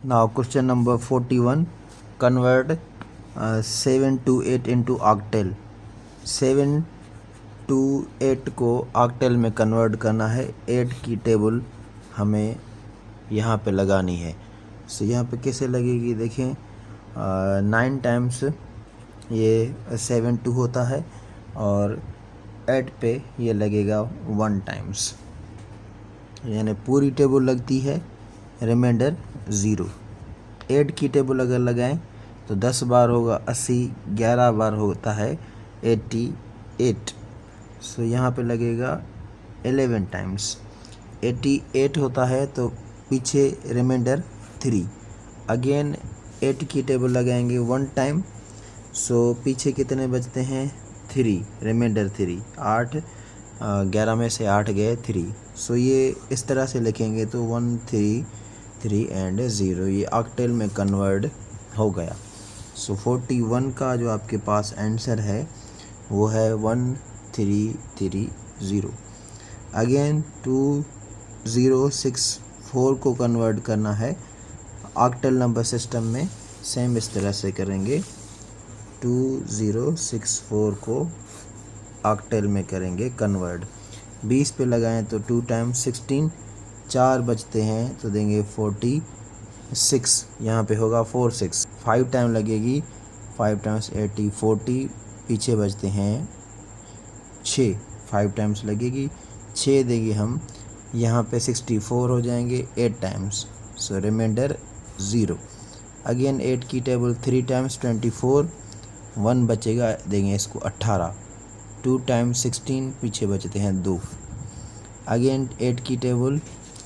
Now question number 41, convert 7 to 8 into octal. 7 to 8 को octal में convert करना है। 8 की टेबल हमें यहाँ पे लगानी है। सो यहाँ पे कैसे लगेगी देखें, 9 टाइम्स ये 7 2 होता है और 8 पे ये लगेगा 1 टाइम्स, यानी पूरी टेबल लगती है, रिमाइंडर 0। 8 की टेबल अगर लगाएं तो 10 बार होगा 80, 11 बार होता है 88। सो यहाँ पे लगेगा 11 टाइम्स। 88 होता है तो पीछे रिमाइंडर 3। अगेन 8 की टेबल लगाएंगे 1 टाइम, सो पीछे कितने बचते हैं 3, रिमाइंडर 3। 8 11 में से 8 गए 3। सो ये इस तरह से लिखेंगे तो 1 3 3 एंड 0, ये ऑक्टेल में कन्वर्ट हो गया। सो 41 का जो आपके पास आंसर है वो है 1330। अगेन 2064 को कन्वर्ट करना है ऑक्टेल नंबर सिस्टम में, सेम इस तरह से करेंगे। 2064 को ऑक्टेल में करेंगे कन्वर्ट। 20 पे लगाएं तो 2 टाइम्स 16, 4 बचते हैं तो देंगे 46, यहाँ पे होगा 46। 5 टाइम लगेगी, 5 टाइम्स 80 40, पीछे बचते हैं 6, 5 टाइम्स लगेगी, 6 देंगे हम, यहाँ पे 64 हो जाएंगे 8 टाइम्स, सो रिमाइंडर 0। अगेन 8 की टेबल 3 टाइम्स 24, 1 बचेगा, देंगे इसको 18। 2 टाइम्स 16, पीछे बचते हैं 2। अगेन 8 की टेबल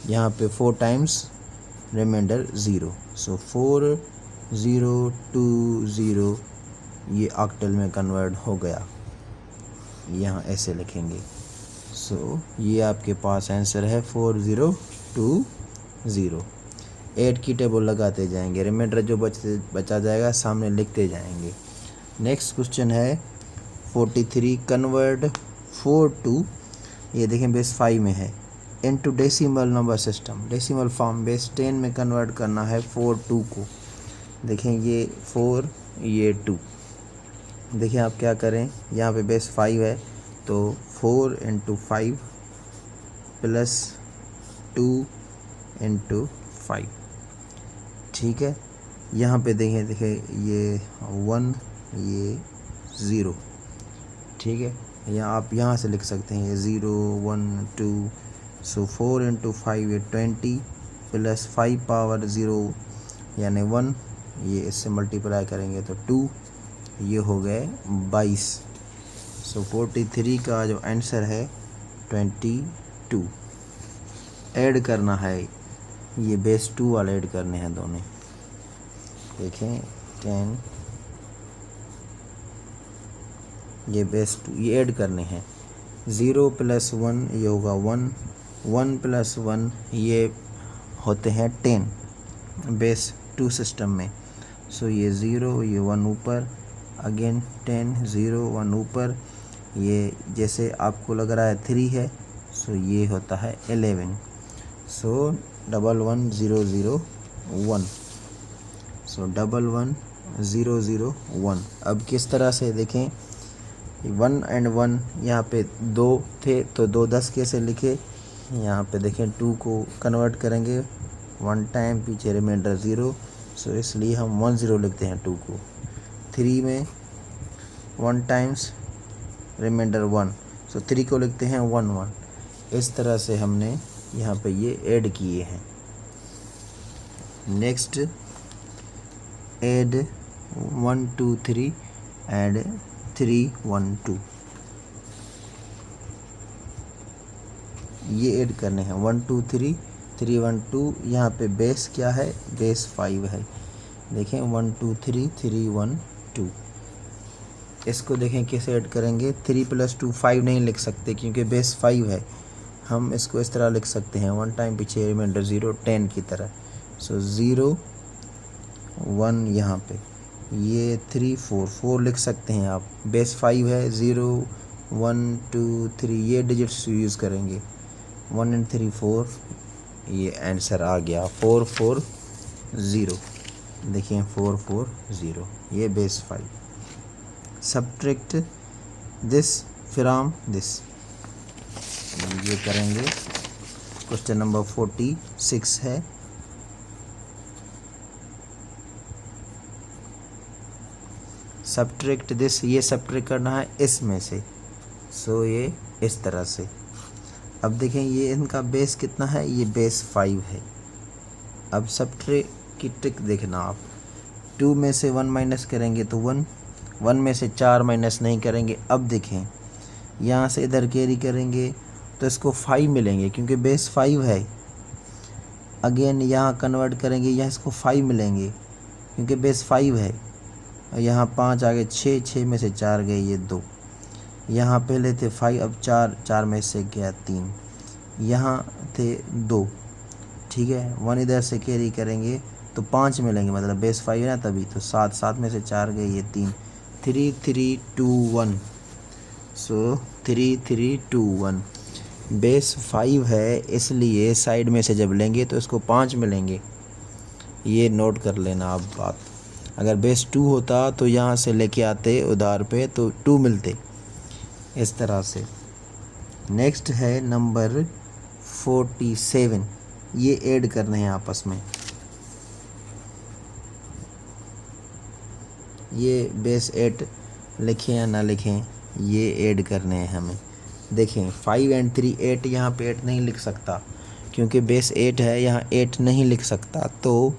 यहाँ पे 4 टाइम्स, रिमाइंडर 0। सो 4 0 2 0, ये ऑक्टल में कन्वर्ट हो गया। यहाँ ऐसे लिखेंगे। सो ये आपके पास आंसर है 4020। 8 की टेबल लगाते जाएंगे, रिमाइंडर जो बचा जाएगा सामने लिखते जाएंगे। नेक्स्ट क्वेश्चन है 43, कन्वर्ट 4 टू, ये देखें बेस 5 में है, into decimal number system, decimal form base 10 में कन्वर्ट करना है 4 2 को। देखें ये 4 ये 2, देखिए आप क्या करें, यहाँ पे बेस 5 है तो 4 इंटू 5 प्लस 2 इंटू 5, ठीक है। यहाँ पे देखें ये 1 ये 0, ठीक है। या आप यहाँ से लिख सकते हैं ये 0 1 2, सो 4 इंटू 5 ये 20 प्लस 5 पावर 0 यानी 1, ये इससे मल्टीप्लाई करेंगे तो 2, ये हो गए 22। सो 43 का जो आंसर है 22। ऐड करना है, ये बेस 2 वाले ऐड करने हैं दोनों। देखें 10, ये बेस 2 ये ऐड करने हैं। 0 प्लस 1 ये होगा 1, 1 प्लस 1 ये होते हैं 10 बेस 2 सिस्टम में। सो ये 0 ये 1 ऊपर, अगेन 10 0 1 ऊपर, ये जैसे आपको लग रहा है 3 है, सो ये होता है 11। सो 11001, सो 11001। अब किस तरह से देखें, 1 एंड 1 यहाँ पे 2 थे तो 2 10 कैसे लिखे, यहाँ पे देखें 2 को कन्वर्ट करेंगे 1 टाइम, पीछे रिमाइंडर 0, सो इसलिए हम 10 लिखते हैं 2 को। 3 में 1 टाइम्स, रिमाइंडर 1, सो 3 को लिखते हैं 1 1। इस तरह से हमने यहाँ पे ये ऐड किए हैं। नेक्स्ट ऐड 1 2 3 एंड 3 1 2, ये ऐड करने हैं 1 2 3 3 1 2। यहाँ पे बेस क्या है, बेस 5 है। देखें 1 2 3 3 1 2, इसको देखें कैसे ऐड करेंगे। 3 प्लस 2 5 नहीं लिख सकते क्योंकि बेस 5 है, हम इसको इस तरह लिख सकते हैं 1 टाइम पीछे रिमाइंडर 0 10 की तरह। सो 0 1 यहाँ पे ये 3 4 4 लिख सकते हैं आप, बेस 5 है। 0 1 2 3 ये डिजिट्स यूज़ करेंगे, 1 एंड 3 4, ये आंसर आ गया 4 4 ज़ीरो। देखिए 440, ये base 5। Subtract this from this, ये करेंगे। क्वेश्चन नंबर 46 है। सब्ट्रैक्ट दिस, ये सब्ट्रैक्ट करना है इसमें से, सो ये इस तरह से। अब देखें ये इनका बेस कितना है, ये बेस 5 है। अब सब्ट्रैक्ट की ट्रिक देखना आप, 2 में से 1 माइनस करेंगे तो 1, 1 में से 4 माइनस नहीं करेंगे। अब देखें यहाँ से इधर कैरी करेंगे तो इसको 5 मिलेंगे क्योंकि बेस 5 है। अगेन यहाँ कन्वर्ट करेंगे, यहाँ इसको 5 मिलेंगे क्योंकि बेस 5 है। यहाँ 5 आ गए, 6 में से 4 गए, ये 2। यहाँ पहले थे 5, अब 4 में से गया 3, यहाँ थे 2। ठीक है, 1 इधर से कैरी करेंगे तो 5 मिलेंगे, मतलब बेस 5 है ना तभी। तो 7 में से 4 गए, ये 3, 3 3 2 1, सो 3 3 2 1। बेस 5 है इसलिए साइड में से जब लेंगे तो इसको 5 मिलेंगे, ये नोट कर लेना आप बात। अगर बेस 2 होता तो यहाँ से लेके आते उधार पे तो 2 मिलते, इस तरह से। नेक्स्ट है नंबर 47, ये ऐड करने हैं आपस में। ये बेस 8 लिखें या ना लिखें, ये ऐड करने हैं हमें। देखें 5 और 3 8, यहाँ पे 8 नहीं लिख सकता क्योंकि बेस 8 है, यहाँ 8 नहीं लिख सकता। तो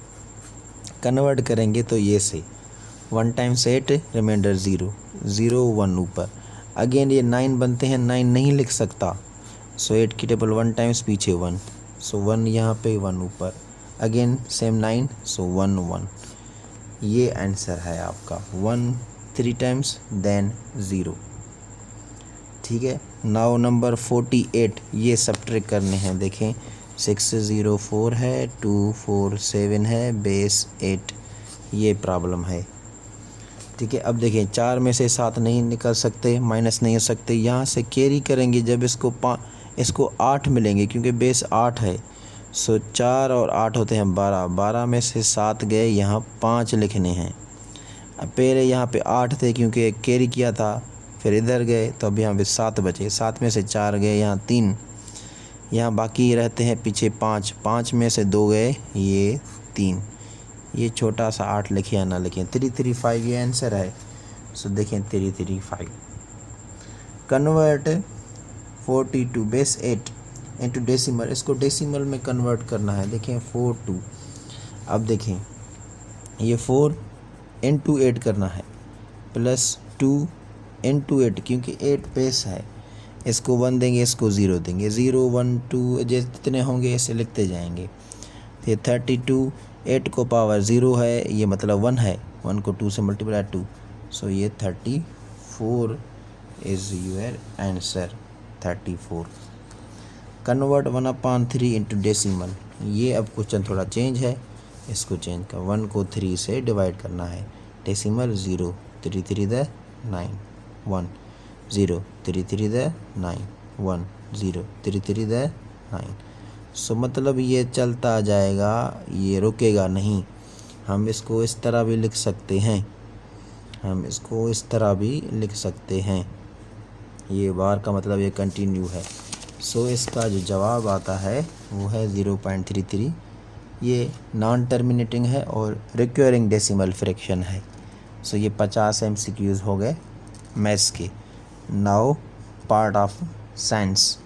कन्वर्ट करेंगे तो ये से 1 टाइम्स 8 रिमाइंडर 0 0 1 ऊपर। अगेन ये 9 बनते हैं, 9 नहीं लिख सकता, सो 8 की टेबल 1 टाइम्स पीछे 1, सो 1 यहाँ पे 1 ऊपर। अगेन सेम 9, सो 1 1। ये आंसर है आपका 1 3 टाइम्स देन 0। ठीक है, नाउ नंबर 48, ये सब्ट्रैक्ट करने हैं। देखें 604 है, 247 है, बेस 8, ये प्रॉब्लम है। ठीक है, अब देखें 4 में से 7 नहीं निकल सकते, माइनस नहीं हो सकते। यहाँ से कैरी करेंगे जब इसको 8 मिलेंगे क्योंकि बेस 8 है। सो 4 और 8 होते हैं 12, 12 में से 7 गए, यहाँ 5 लिखने हैं। अब पहले यहाँ पे 8 थे क्योंकि कैरी किया था, फिर इधर गए तो अब यहाँ पे 7 बचे, 7 में से 4 गए, यहाँ 3, यहाँ बाकी रहते हैं पीछे 5, 5 में से 2 गए, ये 3। ये छोटा सा 8 लिखे या ना लिखें, 335 ये आंसर है। सो देखें 335। कन्वर्ट 42 बेस 8 इंटू डेसिमल, इसको डेसिमल में कन्वर्ट करना है। देखें 42, अब देखें ये 4 इंटू 8 करना है, प्लस 2 इंटू 8, क्योंकि 8 बेस है। इसको 1 देंगे, इसको 0 देंगे, 0 1 2 जितने होंगे ऐसे लिखते जाएंगे। फिर 32, 8 को पावर 0 है, ये मतलब 1 है, 1 को 2 से मल्टीप्लाई 2, सो ये 34 is your answer, 34। Convert 1/3 into decimal, ये अब क्वेश्चन थोड़ा चेंज है, इसको चेंज कर 1 को 3 से डिवाइड करना है। Decimal 0 3 3 the 9 1 0 3 3 the 9 1 0 3 3 the 9। सो मतलब ये चलता जाएगा, ये रुकेगा नहीं। हम इसको इस तरह भी लिख सकते हैं, हम इसको इस तरह भी लिख सकते हैं। ये बार का मतलब ये कंटिन्यू है। सो इसका जो जवाब आता है वो है 0.33। ये नॉन टर्मिनेटिंग है और रिक्योरिंग डेसिमल फ्रैक्शन है। सो ये 50 MCQs हो गए मैथ्स के। Now part of science.